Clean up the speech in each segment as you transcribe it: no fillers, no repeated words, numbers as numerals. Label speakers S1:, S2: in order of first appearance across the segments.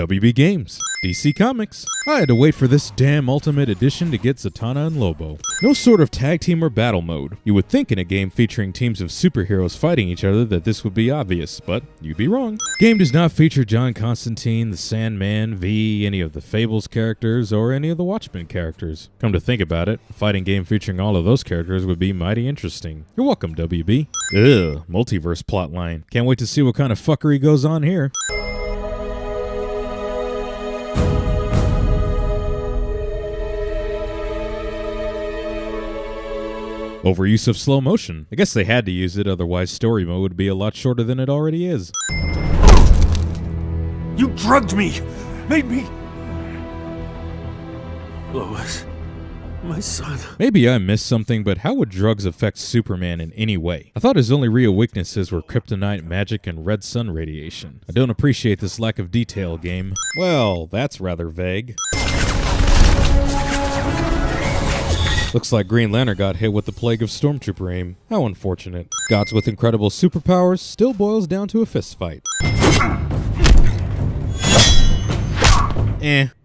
S1: WB Games, DC Comics. I had to wait for this damn Ultimate Edition to get Zatanna and Lobo. No sort of tag team or battle mode. You would think in a game featuring teams of superheroes fighting each other that this would be obvious, but you'd be wrong. Game does not feature John Constantine, the Sandman, V, any of the Fables characters, or any of the Watchmen characters. Come to think about it, a fighting game featuring all of those characters would be mighty interesting. You're welcome, WB. Ugh, multiverse plotline. Can't wait to see what kind of fuckery goes on here. Overuse of slow motion. I guess they had to use it, otherwise story mode would be a lot shorter than it already is.
S2: You drugged me! Made me... Lois, my son.
S1: Maybe I missed something, but how would drugs affect Superman in any way? I thought his only real weaknesses were kryptonite, magic, and red sun radiation. I don't appreciate this lack of detail, game. Well, that's rather vague. Looks like Green Lantern got hit with the plague of Stormtrooper aim. How unfortunate. Gods with incredible superpowers still boils down to a fistfight.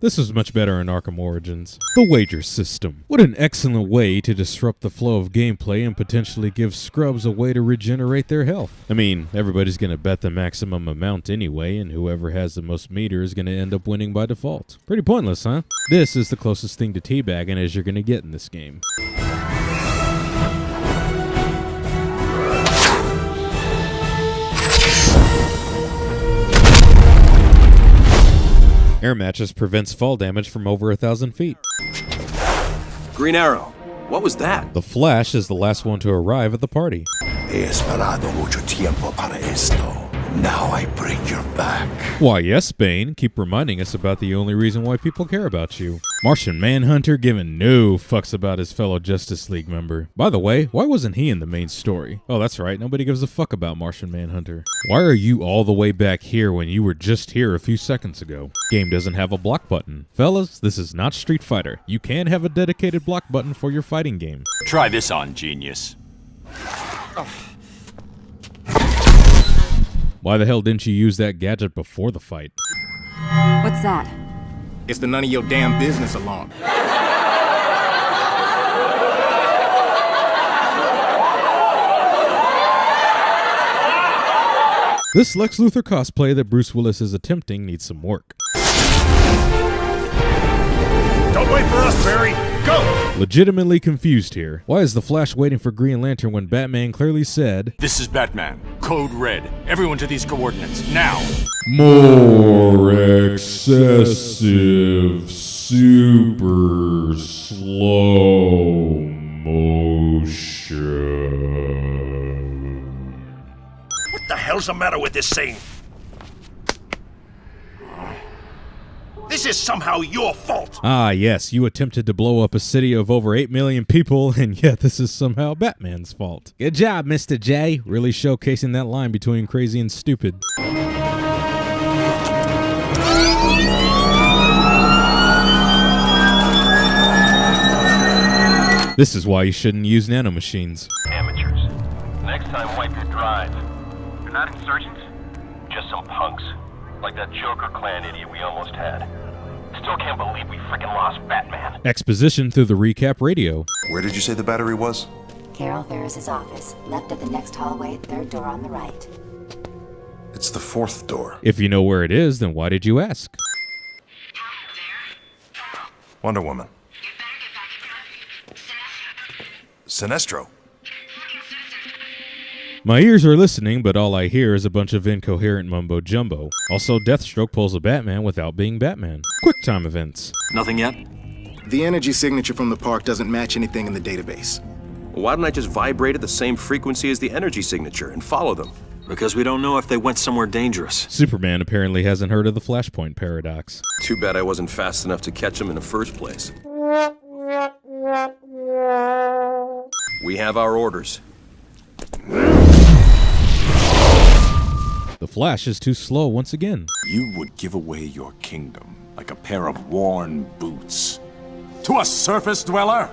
S1: This was much better in Arkham Origins. The wager system. What an excellent way to disrupt the flow of gameplay and potentially give scrubs a way to regenerate their health. I mean, everybody's gonna bet the maximum amount anyway, and whoever has the most meter is gonna end up winning by default. Pretty pointless, huh? This is the closest thing to teabagging as you're gonna get in this game. Air mattress prevents fall damage from over 1,000 feet.
S2: Green Arrow, what was that?
S1: The Flash is the last one to arrive at the party.
S3: He esperado mucho tiempo para esto. Now I break your back.
S1: Why yes, Bane, keep reminding us about the only reason why people care about you. Martian Manhunter giving no fucks about his fellow Justice League member. By the way, why wasn't he in the main story? Oh, that's right, nobody gives a fuck about Martian Manhunter. Why are you all the way back here when you were just here a few seconds ago? Game doesn't have a block button. Fellas, this is not Street Fighter. You can have a dedicated block button for your fighting game.
S4: Try this on, genius.
S1: Why the hell didn't you use that gadget before the fight?
S5: What's that?
S6: It's the none of your damn business alarm.
S1: This Lex Luthor cosplay that Bruce Willis is attempting needs some work.
S2: Don't wait for us, Barry! Go!
S1: Legitimately confused here. Why is the Flash waiting for Green Lantern when Batman clearly said,
S4: This is Batman. Code Red. Everyone to these coordinates, now!
S1: more excessive, super slow motion.
S2: What the hell's the matter with this scene? This is somehow your fault!
S1: Ah yes, you attempted to blow up a city of over 8 million people, and yet this is somehow Batman's fault. Good job, Mr. J. Really showcasing that line between crazy and stupid. This is why you shouldn't use nanomachines.
S7: Amateurs. Next time, wipe your drive. You're not insurgents, just some punks. Like that Joker clan idiot we almost had. Still can't believe we freaking lost Batman.
S1: Exposition through the recap radio.
S3: Where did you say the battery was?
S5: Carol Ferris's office, left at the next hallway, third door on the right.
S3: It's the fourth door.
S1: If you know where it is, then why did you ask?
S3: Wonder Woman. Sinestro.
S1: My ears are listening, but all I hear is a bunch of incoherent mumbo-jumbo. Also, Deathstroke pulls a Batman without being Batman. QuickTime events.
S4: Nothing yet?
S6: The energy signature from the park doesn't match anything in the database.
S2: Why don't I just vibrate at the same frequency as the energy signature and follow them?
S4: Because we don't know if they went somewhere dangerous.
S1: Superman apparently hasn't heard of the Flashpoint paradox.
S2: Too bad I wasn't fast enough to catch them in the first place. We have our orders.
S1: The Flash is too slow once again.
S8: You would give away your kingdom like a pair of worn boots to a surface dweller?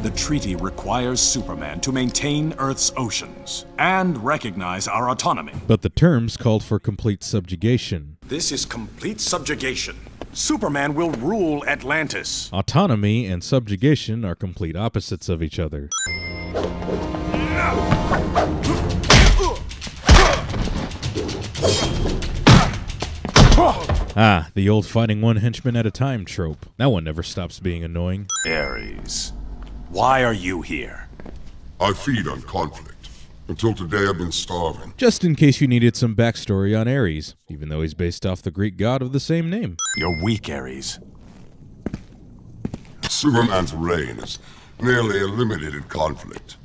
S8: The treaty requires Superman to maintain Earth's oceans and recognize our autonomy.
S1: But the terms called for complete subjugation.
S8: This is complete subjugation. Superman will rule Atlantis.
S1: Autonomy and subjugation are complete opposites of each other. Ah, the old fighting one henchman at a time trope. That one never stops being annoying.
S8: Ares, why are you here?
S9: I feed on conflict. Until today I've been starving.
S1: Just in case you needed some backstory on Ares, even though he's based off the Greek god of the same name.
S8: You're weak, Ares.
S9: Superman's reign has nearly eliminated conflict.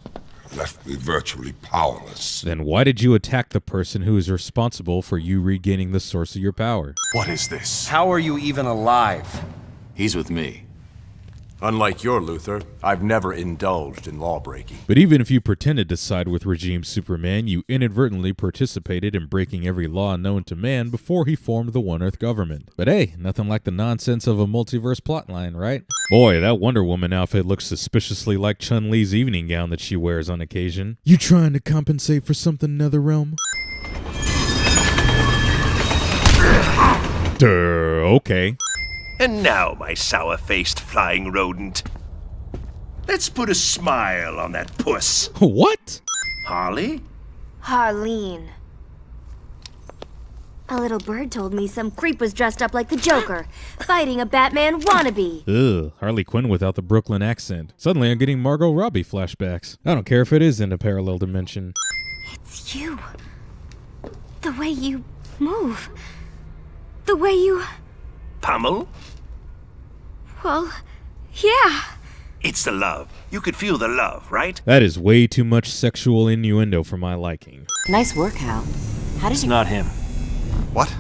S9: Left me virtually powerless.
S1: Then why did you attack the person who is responsible for you regaining the source of your power?
S8: What is this?
S10: How are you even alive?
S4: He's with me.
S2: Unlike your Luthor, I've never indulged in lawbreaking.
S1: But even if you pretended to side with regime Superman, you inadvertently participated in breaking every law known to man before he formed the One Earth government. But hey, nothing like the nonsense of a multiverse plotline, right? Boy, that Wonder Woman outfit looks suspiciously like Chun-Li's evening gown that she wears on occasion. You trying to compensate for something Netherrealm? Okay.
S7: And now, my sour-faced flying rodent, let's put a smile on that puss.
S1: What?
S7: Harley?
S11: Harleen. A little bird told me some creep was dressed up like the Joker, fighting a Batman wannabe.
S1: Ugh, Harley Quinn without the Brooklyn accent. Suddenly I'm getting Margot Robbie flashbacks. I don't care if it is in a parallel dimension.
S11: It's you. The way you move. The way you...
S7: Pummel?
S11: Well, yeah.
S7: It's the love. You could feel the love, right?
S1: That is way too much sexual innuendo for my liking.
S5: Nice work, Hal. How did
S4: It's
S5: you...
S4: not him.
S6: What?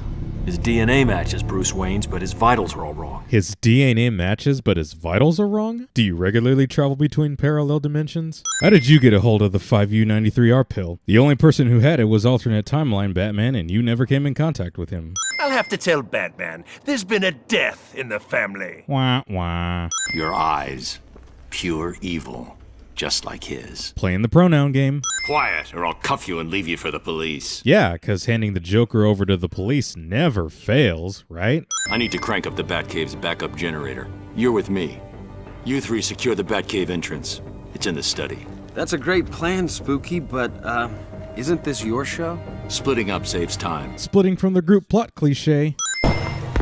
S4: His DNA matches Bruce Wayne's, but his vitals are all wrong.
S1: His DNA matches, but his vitals are wrong? Do you regularly travel between parallel dimensions? How did you get a hold of the 5U93R pill? The only person who had it was alternate timeline Batman, and you never came in contact with him.
S7: I'll have to tell Batman. There's been a death in the family.
S1: Wah, wah.
S4: Your eyes, pure evil, just like his.
S1: Playing the pronoun game.
S4: Quiet, or I'll cuff you and leave you for the police.
S1: Yeah, because handing the Joker over to the police never fails, right?
S4: I need to crank up the Batcave's backup generator. You're with me. You three secure the Batcave entrance. It's in the study.
S10: That's a great plan, Spooky, but, isn't this your show?
S4: Splitting up saves time.
S1: Splitting from the group plot cliche.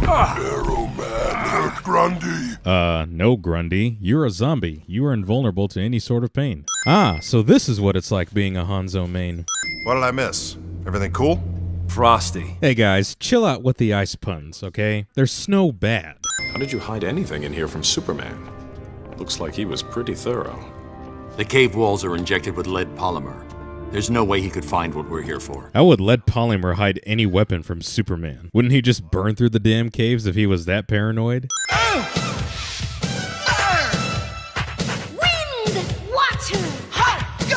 S9: Arrow Man, Grundy.
S1: No, Grundy. You're a zombie. You are invulnerable to any sort of pain. Ah, so this is what it's like being a Hanzo main.
S6: What did I miss? Everything cool?
S10: Frosty.
S1: Hey guys, chill out with the ice puns, okay? They're snow bad.
S8: How did you hide anything in here from Superman? Looks like he was pretty thorough.
S4: The cave walls are injected with lead polymer. There's no way he could find what we're here for.
S1: How would lead polymer hide any weapon from Superman? Wouldn't he just burn through the damn caves if he was that paranoid?
S11: Wind! Water! Go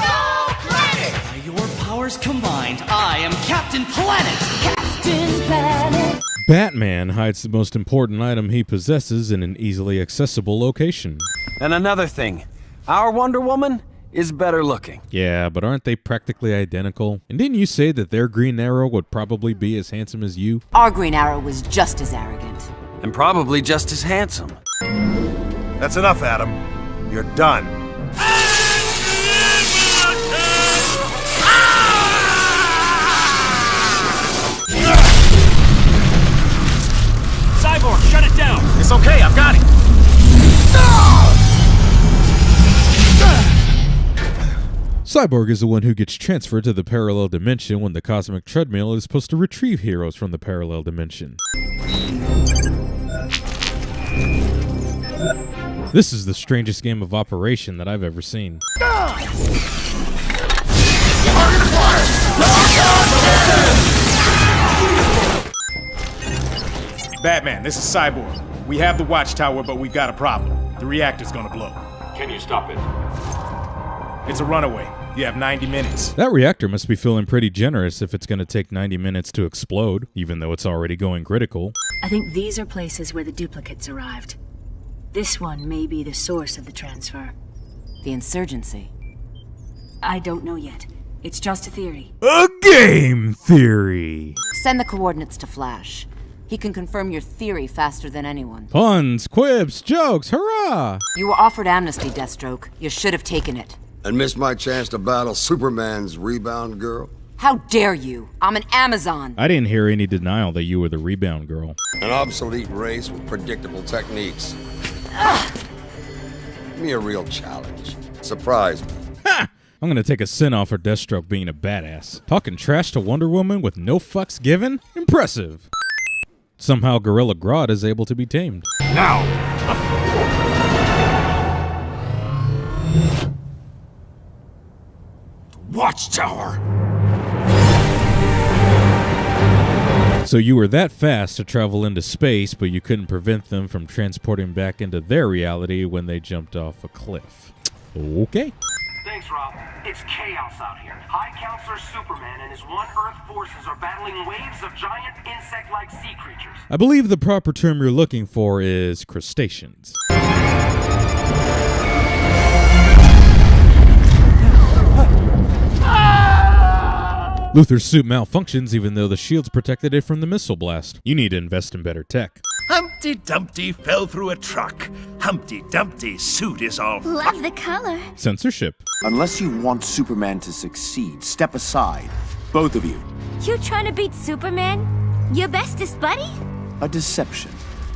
S11: Planet!
S12: By your powers combined, I am Captain Planet!
S11: Captain Planet!
S1: Batman hides the most important item he possesses in an easily accessible location.
S10: And another thing, our Wonder Woman is better looking.
S1: Yeah, but aren't they practically identical? And didn't you say that their Green Arrow would probably be as handsome as you?
S5: Our Green Arrow was just as arrogant.
S10: And probably just as handsome.
S6: That's enough, Adam. You're done.
S4: Cyborg, shut it down!
S6: It's okay, I've got it.
S1: Cyborg is the one who gets transferred to the parallel dimension when the cosmic treadmill is supposed to retrieve heroes from the parallel dimension. This is the strangest game of Operation that I've ever seen.
S13: Batman, this is Cyborg. We have the watchtower, but we've got a problem. The reactor's gonna blow.
S4: Can you stop it?
S13: It's a runaway. You have 90 minutes.
S1: That reactor must be feeling pretty generous if it's going to take 90 minutes to explode, even though it's already going critical.
S14: I think these are places where the duplicates arrived. This one may be the source of the transfer.
S5: The insurgency.
S14: I don't know yet. It's just a theory.
S1: A game theory!
S5: Send the coordinates to Flash.
S15: He can confirm your theory faster than anyone.
S1: Puns, quips, jokes, hurrah!
S15: You were offered amnesty, Deathstroke. You should have taken it.
S3: And missed my chance to battle Superman's rebound girl?
S15: How dare you? I'm an Amazon.
S1: I didn't hear any denial that you were the rebound girl.
S3: An obsolete race with predictable techniques. Ugh. Give me a real challenge. Surprise me.
S1: Ha! I'm gonna take a sin off for Deathstroke being a badass. Talking trash to Wonder Woman with no fucks given? Impressive. Somehow Gorilla Grodd is able to be tamed.
S8: Now! Watchtower!
S1: So you were that fast to travel into space, but you couldn't prevent them from transporting back into their reality when they jumped off a cliff. Okay.
S7: Thanks, Rob. It's chaos out here. High Counselor Superman and his One Earth forces are battling waves of giant insect-like sea creatures.
S1: I believe the proper term you're looking for is crustaceans. Luthor's suit malfunctions even though the shields protected it from the missile blast. You need to invest in better tech.
S16: Humpty Dumpty fell through a truck. Humpty Dumpty's suit is all...
S11: Love the color.
S1: Censorship.
S17: Unless you want Superman to succeed, step aside. Both of you.
S11: You trying to beat Superman? Your bestest buddy?
S17: A deception.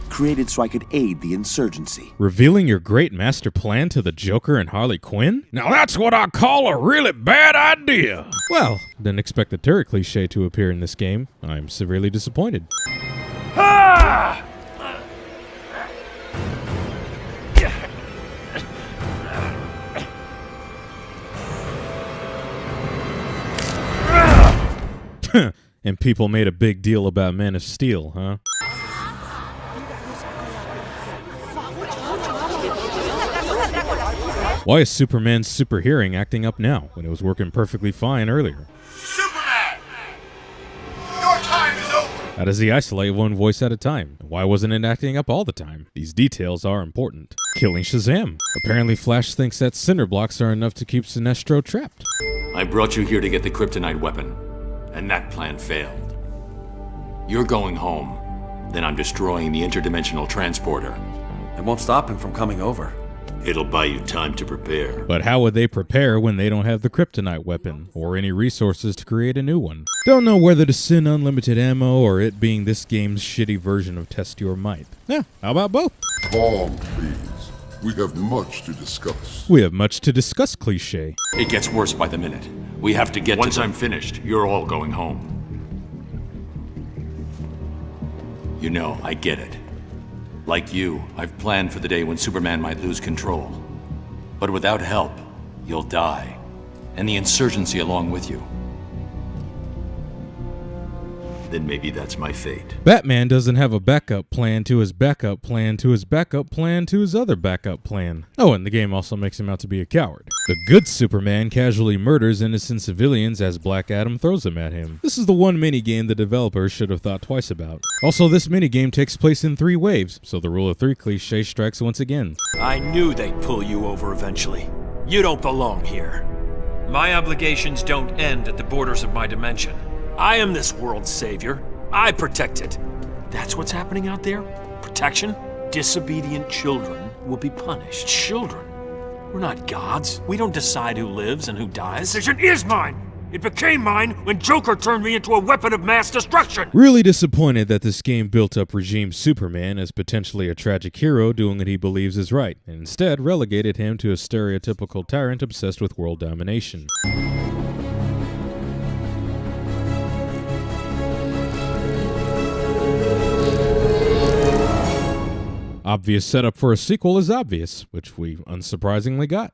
S17: Created so I could aid the insurgency.
S1: Revealing your great master plan to the Joker and Harley Quinn? Now that's what I call a really bad idea. Well, didn't expect the turret cliche to appear in this game. I'm severely disappointed.
S16: Ah!
S1: And people made a big deal about Man of Steel, huh? Why is Superman's super hearing acting up now when it was working perfectly fine earlier?
S3: Superman! Your time is over!
S1: How does he isolate one voice at a time? And why wasn't it acting up all the time? These details are important. Killing Shazam. Apparently Flash thinks that cinder blocks are enough to keep Sinestro trapped.
S4: I brought you here to get the kryptonite weapon, and that plan failed. You're going home, then I'm destroying the interdimensional transporter.
S10: It won't stop him from coming over.
S4: It'll buy you time to prepare.
S1: But how would they prepare when they don't have the kryptonite weapon, or any resources to create a new one? Don't know whether to send unlimited ammo or it being this game's shitty version of Test Your Might. Yeah, how about both?
S9: Calm, please. We have much to discuss.
S1: We have much to discuss, cliche.
S4: It gets worse by the minute. We have to get Once I'm finished, you're all going home. You know, I get it. Like you, I've planned for the day when Superman might lose control. But without help, you'll die. And the insurgency along with you. Then maybe that's my fate.
S1: Batman doesn't have a backup plan to his backup plan to his backup plan to his other backup plan. Oh, and the game also makes him out to be a coward. The good Superman casually murders innocent civilians as Black Adam throws them at him. This is the one minigame the developers should have thought twice about. Also, this minigame takes place in 3 waves, so the rule of 3 cliche strikes once again.
S16: I knew they'd pull you over eventually. You don't belong here. My obligations don't end at the borders of my dimension. I am this world's savior. I protect it. That's what's happening out there? Protection? Disobedient children will be punished. Children? We're not gods. We don't decide who lives and who dies. The decision is mine! It became mine when Joker turned me into a weapon of mass destruction!
S1: Really disappointed that this game built up regime Superman as potentially a tragic hero doing what he believes is right, and instead relegated him to a stereotypical tyrant obsessed with world domination. Obvious setup for a sequel is obvious, which we unsurprisingly got.